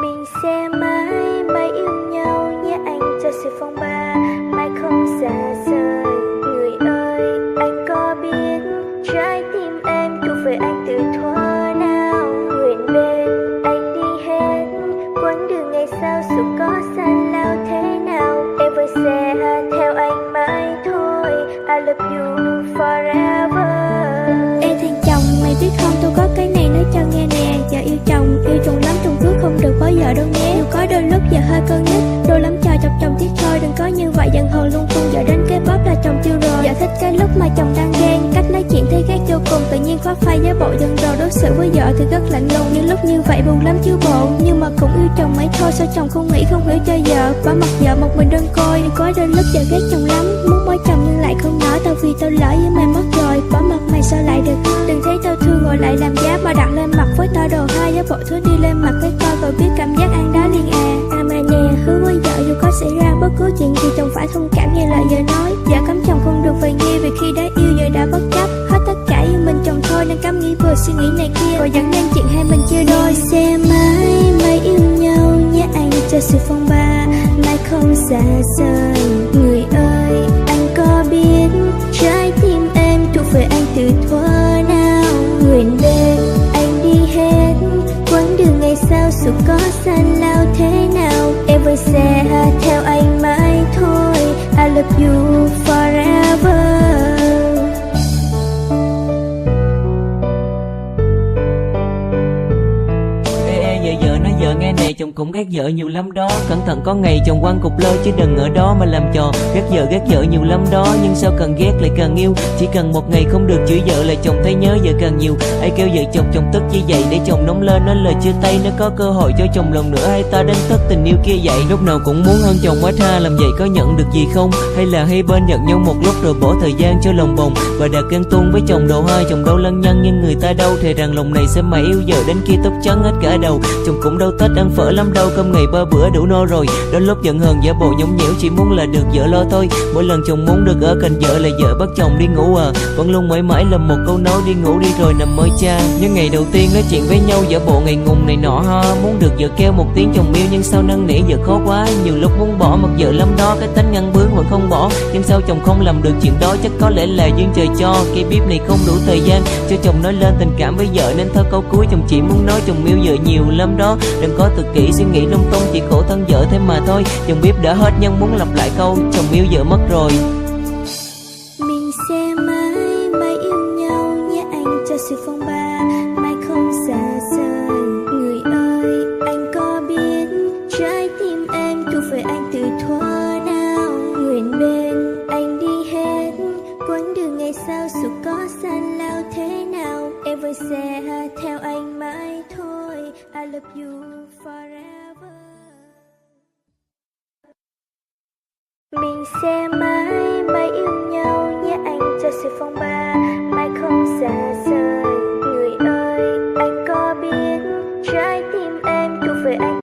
Mình sẽ mãi mãi yêu nhau nhé anh, cho sự phong ba mãi không xa rời. Người ơi, anh có biết trái tim em thuộc về anh từ thuở nào? Nguyện bên anh đi hết quãng đường ngày sau, dù có xa lao thế nào em vẫn sẽ theo anh mãi thôi. I love you forever. Ê thằng chồng, mày biết không, tôi có cái này nói cho nghe nè. Giờ yêu chồng lắm, trùng phước không được có vợ đâu nhé. Dù có đôi lúc giờ hơi cân nhích, đôi lắm cho chọc chồng tiếc thôi. Đừng có như vậy dần hờn lung tung, giờ đến cái bóp là chồng tiêu rồi. Giờ thích cái lúc mà chồng đang ghen, cách nói chuyện thấy ghét vô cùng. Tự nhiên có phai với bộ dần rồi, đối xử với vợ thì rất lạnh lùng. Những lúc như vậy buồn lắm chứ bộ, nhưng mà cũng yêu chồng mấy thôi. Sao chồng không nghĩ không hiểu cho vợ, bỏ mặc vợ một mình đơn côi. Có đôi lúc giờ ghét chồng lắm, muốn bỏ chồng nhưng lại không nói. Tao vì tao lỡ với mày mất rồi, bỏ mặc mày sao lại được. Đừng thấy tao thương rồi lại làm giá, mà đặt lên mặt với tao đồ hai. Giá bộ thứ đi lên mặt với coi rồi biết cảm giác ăn đá liền à. À mà nè, hứa với vợ dù có xảy ra bất cứ chuyện gì chồng phải thông cảm nghe lời vợ nói. Vợ cấm chồng không được về nghi, vì khi đã yêu giờ đã bất chấp hết tất cả yêu mình chồng thôi. Nên cấm nghĩ vừa suy nghĩ này kia rồi dẫn đến chuyện hai mình chia đôi. Sẽ mãi mãi yêu nhau nhé anh, cho sự phong ba mãi không xa rời. Người ơi, anh có biết trái tim em thuộc về anh từ thuở nào? Nguyện bên anh đi hết quãng đường ngày sau, dù có xa lao thế nào em vẫn sẽ theo anh mãi thôi. I love you forever. Vợ nói vợ nghe nè, chồng cũng ghét vợ nhiều lắm đó. Cẩn thận có ngày chồng quăng cục lơ, chứ đừng ở đó mà làm trò. Ghét vợ nhiều lắm đó, nhưng sao càng ghét lại càng yêu. Chỉ cần một ngày không được chửi vợ là chồng thấy nhớ vợ càng nhiều. Ai kêu vợ chồng tức như vậy để chồng nóng lên nói lời chia tay. Nếu có cơ hội cho chồng lần nữa, hay ta đánh thức tình yêu kia vậy. Lúc nào cũng muốn hơn chồng quá tha, làm vậy có nhận được gì không? Hay là hai bên giận nhau một lúc rồi bỏ thời gian cho lòng bồng. Và đã ghen tuông với chồng đầu hai, chồng đâu lăng nhăng nhưng người ta đâu. Thề rằng lòng này sẽ mãi yêu vợ đến khi tóc trắng hết cả đầu. Chồng cũng đâu thích ăn phở lắm đâu, cơm ngày 3 bữa đủ no rồi. Đến lúc giận hờn giả bộ nhõng nhẽo, chỉ muốn là được vợ lo thôi. Mỗi lần chồng muốn được ở cạnh vợ là vợ bắt chồng đi ngủ à. Vẫn luôn mãi mãi là một câu nói đi ngủ đi rồi nằm mơ cha. Những ngày đầu tiên nói chuyện với nhau giả bộ ngày ngùng này nọ ha. Muốn được vợ kêu một tiếng chồng yêu, nhưng sao năn nỉ vợ khó quá. Nhiều lúc muốn bỏ mặc vợ lắm đó, cái tánh ngăn bướng vẫn không bỏ. Nhưng sao chồng không làm được chuyện đó, chắc có lẽ là duyên trời cho. Cây bếp này không đủ thời gian cho chồng nói lên tình cảm với vợ, nên thôi câu cuối chồng chỉ muốn nói chồng yêu vợ nhiều lắm đó. Đừng có tự kỷ suy nghĩ lung tung, chỉ khổ thân vợ thế mà thôi. Chồng biết đã hết nhưng muốn lặp lại câu chồng yêu vợ mất rồi. Mình sẽ mãi mãi yêu nhau nhé anh, cho sự phong ba mãi không xa rời. Người ơi, anh có biết trái tim em thuộc về anh từ thuở nào? Nguyện bên anh đi hết quãng đường ngày sau, dù có xa lao thế nào em vẫn sẽ theo anh mãi thôi. I love you forever. Mình sẽ mãi mãi yêu nhau nhé anh, cho sự phong ba mãi không xa rời. Người ơi, anh có biết trái tim em thuộc về anh